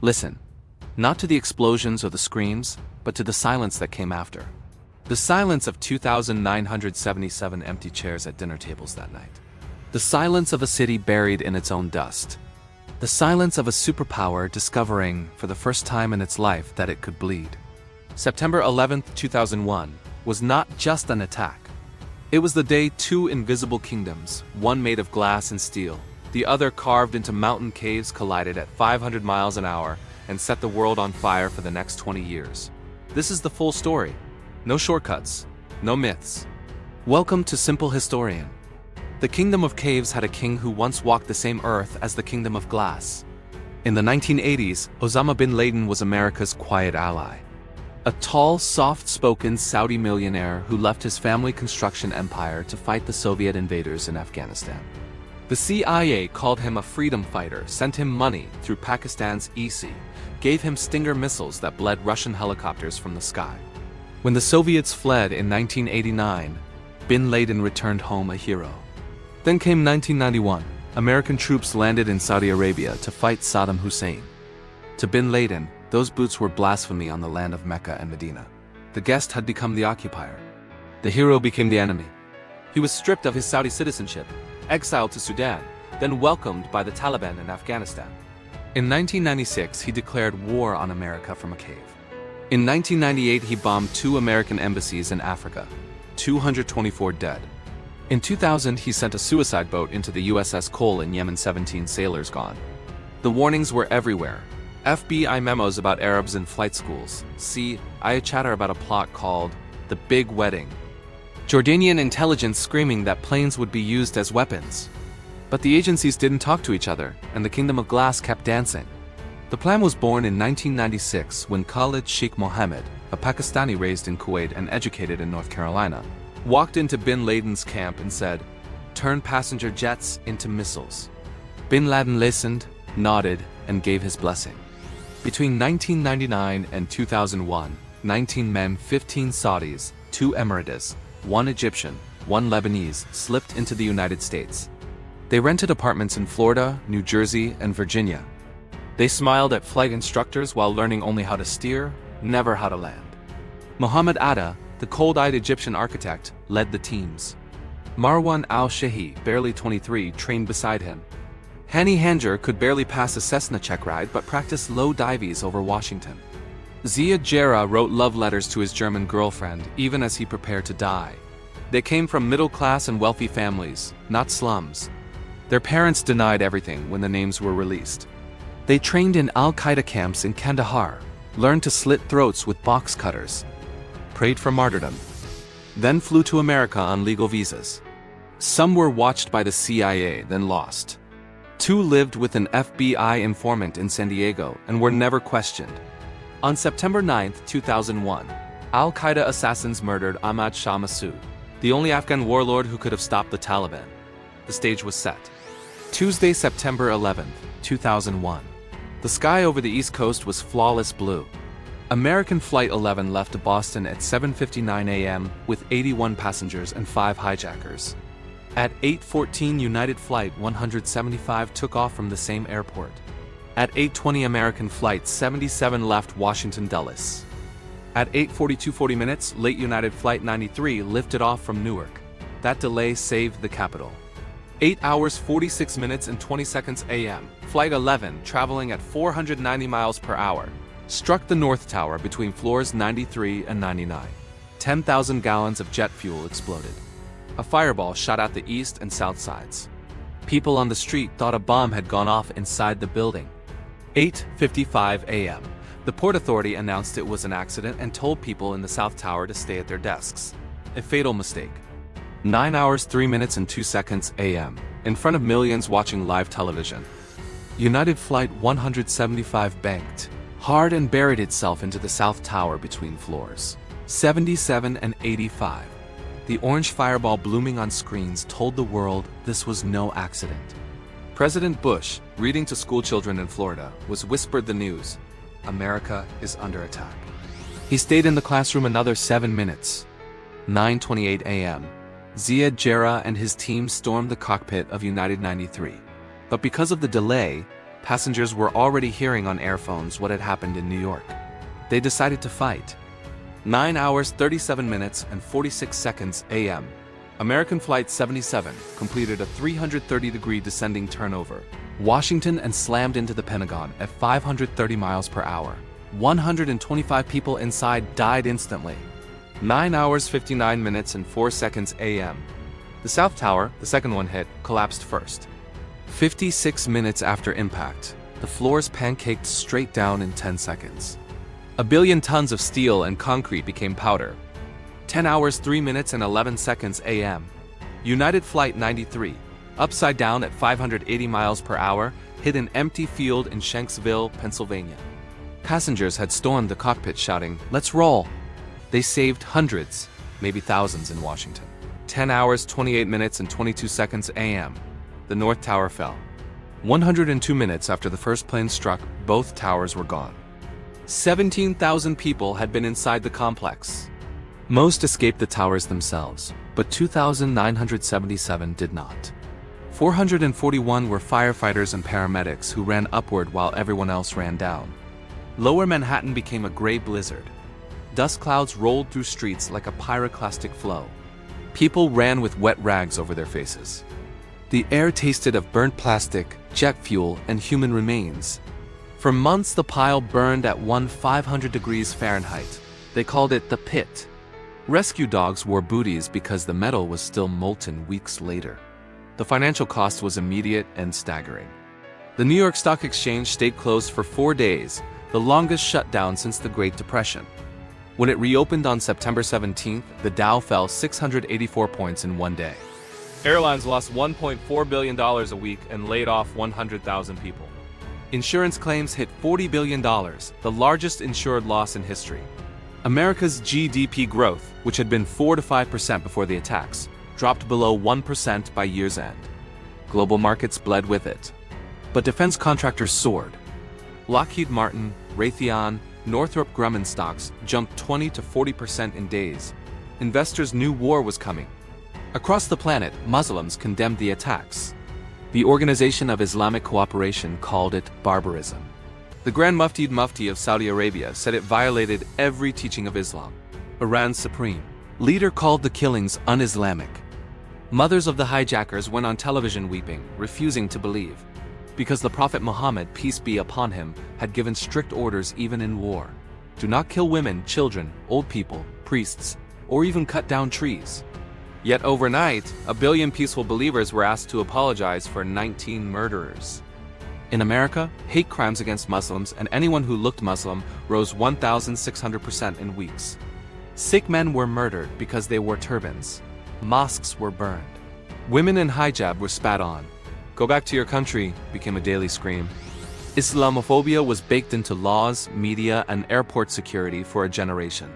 Listen, not to the explosions or the screams, but to the silence that came after. The silence of 2,977 empty chairs at dinner tables that night. The silence of a city buried in its own dust. The silence of a superpower discovering, for the first time in its life, that it could bleed. September 11, 2001, was not just an attack. It was the day two invisible kingdoms, one made of glass and steel, the other carved into mountain caves, collided at 500 miles an hour and set the world on fire for the next 20 years. This is the full story. No shortcuts, no myths. Welcome to Simple Historian. The Kingdom of Caves had a king who once walked the same earth as the Kingdom of Glass. In the 1980s, Osama bin Laden was America's quiet ally. A tall, soft-spoken Saudi millionaire who left his family construction empire to fight the Soviet invaders in Afghanistan. The CIA called him a freedom fighter, sent him money through Pakistan's EC, gave him Stinger missiles that bled Russian helicopters from the sky. When the Soviets fled in 1989, bin Laden returned home a hero. Then came 1991. American troops landed in Saudi Arabia to fight Saddam Hussein. To bin Laden, those boots were blasphemy on the land of Mecca and Medina. The guest had become the occupier. The hero became the enemy. He was stripped of his Saudi citizenship, exiled to Sudan, then welcomed by the Taliban in Afghanistan. In 1996, he declared war on America from a cave. In 1998, he bombed 2 American embassies in Africa, 224 dead. In 2000, he sent a suicide boat into the USS Cole in Yemen, 17 sailors gone. The warnings were everywhere. FBI memos about Arabs in flight schools. CIA chatter about a plot called The Big Wedding. Jordanian intelligence screaming that planes would be used as weapons. But the agencies didn't talk to each other, and the Kingdom of Glass kept dancing. The plan was born in 1996 when Khalid Sheikh Mohammed, a Pakistani raised in Kuwait and educated in North Carolina, walked into bin Laden's camp and said, "Turn passenger jets into missiles." Bin Laden listened, nodded, and gave his blessing. Between 1999 and 2001, 19 men, 15 Saudis, 2 Emiratis, 1 Egyptian, 1 Lebanese slipped into the United States. They rented apartments in Florida, New Jersey, and Virginia. They smiled at flight instructors while learning only how to steer, never how to land. Mohammed Atta, the cold-eyed Egyptian architect, led the teams. Marwan al-Shehi, barely 23, trained beside him. Hani Hanjar could barely pass a Cessna check ride but practiced low dives over Washington. Ziad Jarrah wrote love letters to his German girlfriend even as he prepared to die. They came from middle-class and wealthy families, not slums. Their parents denied everything when the names were released. They trained in Al-Qaeda camps in Kandahar, learned to slit throats with box cutters, prayed for martyrdom, then flew to America on legal visas. Some were watched by the CIA, then lost. 2 lived with an FBI informant in San Diego and were never questioned. On September 9, 2001, Al-Qaeda assassins murdered Ahmad Shah Massoud, the only Afghan warlord who could have stopped the Taliban. The stage was set. Tuesday, September 11, 2001. The sky over the East Coast was flawless blue. American Flight 11 left Boston at 7:59 a.m. with 81 passengers and 5 hijackers. At 8:14, United Flight 175 took off from the same airport. At 8:20, American Flight 77 left Washington Dulles. At 8:42 minutes, late United Flight 93 lifted off from Newark. That delay saved the capital. 8 hours 46 minutes and 20 seconds a.m., Flight 11, traveling at 490 miles per hour, struck the North Tower between floors 93 and 99. 10,000 gallons of jet fuel exploded. A fireball shot out the east and south sides. People on the street thought a bomb had gone off inside the building. 8:55 a.m. The Port Authority announced it was an accident and told people in the South Tower to stay at their desks. A fatal mistake. 9 hours 3 minutes and 2 seconds a.m. in front of millions watching live television. United Flight 175 banked hard and buried itself into the South Tower between floors 77 and 85. The orange fireball blooming on screens told the world this was no accident. President Bush, reading to schoolchildren in Florida, was whispered the news: America is under attack. He stayed in the classroom another 7 minutes. 9:28 a.m. Ziad Jarrah and his team stormed the cockpit of United 93. But because of the delay, Passengers were already hearing on airphones what had happened in New York. They decided to fight. 9 hours 37 minutes and 46 seconds a.m. American Flight 77 completed a 330-degree descending turnover Washington and slammed into the Pentagon at 530 miles per hour. 125 people inside died instantly. 9 hours 59 minutes and 4 seconds a.m. The South Tower, the second one hit, collapsed first. 56 minutes after impact, the floors pancaked straight down in 10 seconds. 1 billion tons of steel and concrete became powder. 10 hours 3 minutes and 11 seconds a.m. United Flight 93, upside down at 580 miles per hour, hit an empty field in Shanksville, Pennsylvania. Passengers had stormed the cockpit shouting, "Let's roll!" They saved hundreds, maybe thousands in Washington. 10 hours 28 minutes and 22 seconds a.m. The North Tower fell. 102 minutes after the first plane struck, both towers were gone. 17,000 people had been inside the complex. Most escaped the towers themselves, but 2,977 did not. 441 were firefighters and paramedics who ran upward while everyone else ran down. Lower Manhattan became a gray blizzard. Dust clouds rolled through streets like a pyroclastic flow. People ran with wet rags over their faces. The air tasted of burnt plastic, jet fuel, and human remains. For months the pile burned at 500 degrees Fahrenheit. They called it the pit. Rescue dogs wore booties because the metal was still molten weeks later. The financial cost was immediate and staggering. The New York Stock Exchange stayed closed for 4 days, the longest shutdown since the Great Depression. When it reopened on September 17th, the Dow fell 684 points in one day. Airlines lost $1.4 billion a week and laid off 100,000 people. Insurance claims hit $40 billion, the largest insured loss in history. America's GDP growth, which had been 4 to 5% before the attacks, dropped below 1% by year's end. Global markets bled with it. But defense contractors soared. Lockheed Martin, Raytheon, Northrop Grumman stocks jumped 20 to 40% in days. Investors knew war was coming. Across the planet, Muslims condemned the attacks. The Organization of Islamic Cooperation called it barbarism. The Grand Mufti of Saudi Arabia said it violated every teaching of Islam. Iran's supreme leader called the killings un-Islamic. Mothers of the hijackers went on television weeping, refusing to believe. Because the Prophet Muhammad, peace be upon him, had given strict orders even in war. Do not kill women, children, old people, priests, or even cut down trees. Yet overnight, 1 billion peaceful believers were asked to apologize for 19 murderers. In America, hate crimes against Muslims and anyone who looked Muslim rose 1,600% in weeks. Sikh men were murdered because they wore turbans. Mosques were burned. Women in hijab were spat on. "Go back to your country" became a daily scream. Islamophobia was baked into laws, media, and airport security for a generation.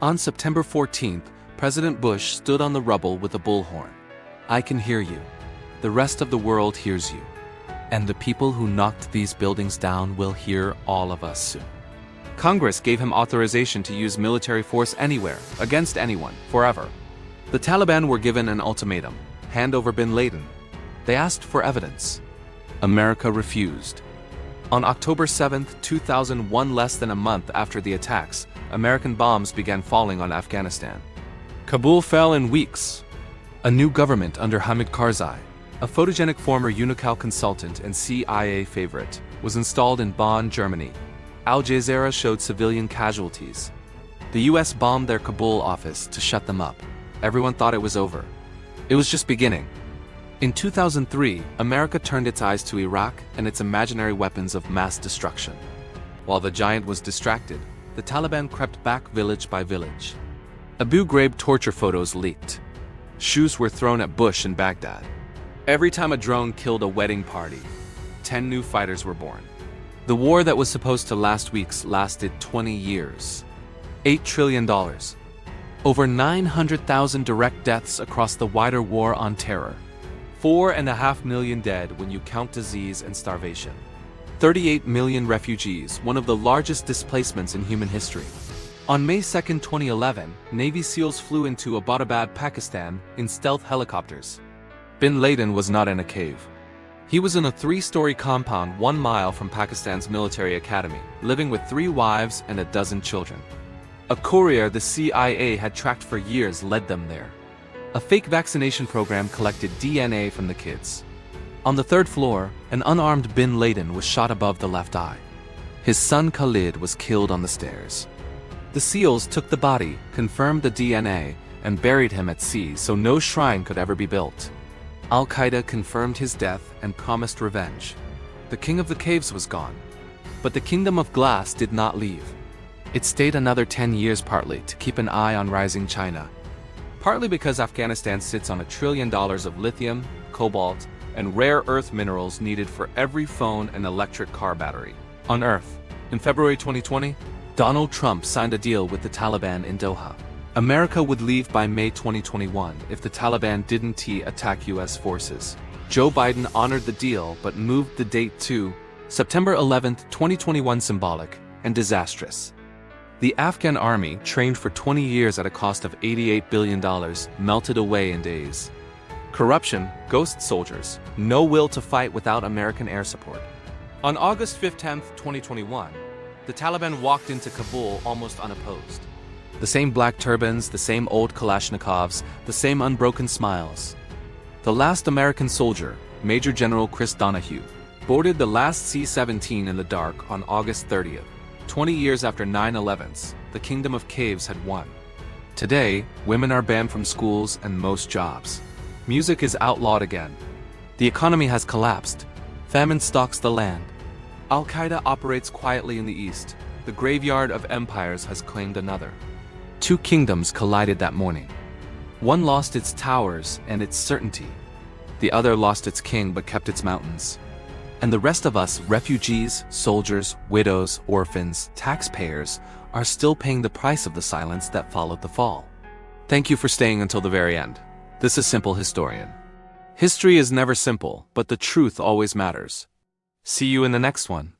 On September 14th, President Bush stood on the rubble with a bullhorn. "I can hear you. The rest of the world hears you. And the people who knocked these buildings down will hear all of us soon." Congress gave him authorization to use military force anywhere, against anyone, forever. The Taliban were given an ultimatum: hand over bin Laden. They asked for evidence. America refused. On October 7, 2001, less than a month after the attacks, American bombs began falling on Afghanistan. Kabul fell in weeks. A new government under Hamid Karzai, a photogenic former Unocal consultant and CIA favorite, was installed in Bonn, Germany. Al Jazeera showed civilian casualties. The US bombed their Kabul office to shut them up. Everyone thought it was over. It was just beginning. In 2003, America turned its eyes to Iraq and its imaginary weapons of mass destruction. While the giant was distracted, the Taliban crept back village by village. Abu Ghraib torture photos leaked. Shoes were thrown at Bush in Baghdad. Every time a drone killed a wedding party, 10 new fighters were born. The war that was supposed to last weeks lasted 20 years. $8 trillion. Over 900,000 direct deaths across the wider war on terror. 4.5 million dead when you count disease and starvation. 38 million refugees, one of the largest displacements in human history. On May 2, 2011, Navy SEALs flew into Abbottabad, Pakistan, in stealth helicopters. Bin Laden was not in a cave. He was in a 3-story compound 1 mile from Pakistan's military academy, living with 3 wives and a dozen children. A courier the CIA had tracked for years led them there. A fake vaccination program collected DNA from the kids. On the 3rd floor, an unarmed bin Laden was shot above the left eye. His son Khalid was killed on the stairs. The SEALs took the body, confirmed the DNA, and buried him at sea so no shrine could ever be built. Al-Qaeda confirmed his death and promised revenge. The king of the caves was gone. But the kingdom of glass did not leave. It stayed another 10 years partly to keep an eye on rising China. Partly because Afghanistan sits on $1 trillion of lithium, cobalt, and rare earth minerals needed for every phone and electric car battery on Earth. In February 2020, Donald Trump signed a deal with the Taliban in Doha. America would leave by May 2021 if the Taliban didn't attack US forces. Joe Biden honored the deal but moved the date to September 11, 2021, symbolic and disastrous. The Afghan army, trained for 20 years at a cost of $88 billion, melted away in days. Corruption, ghost soldiers, no will to fight without American air support. On August 15, 2021, the Taliban walked into Kabul almost unopposed. The same black turbans, the same old Kalashnikovs, the same unbroken smiles. The last American soldier, Major General Chris Donahue, boarded the last C-17 in the dark on August 30th. 20 years after 9/11, the Kingdom of Caves had won. Today, women are banned from schools and most jobs. Music is outlawed again. The economy has collapsed. Famine stalks the land. Al-Qaeda operates quietly in the east. The graveyard of empires has claimed another. 2 kingdoms collided that morning. One lost its towers and its certainty. The other lost its king but kept its mountains. And the rest of us, refugees, soldiers, widows, orphans, taxpayers, are still paying the price of the silence that followed the fall. Thank you for staying until the very end. This is Simple Historian. History is never simple, but the truth always matters. See you in the next one.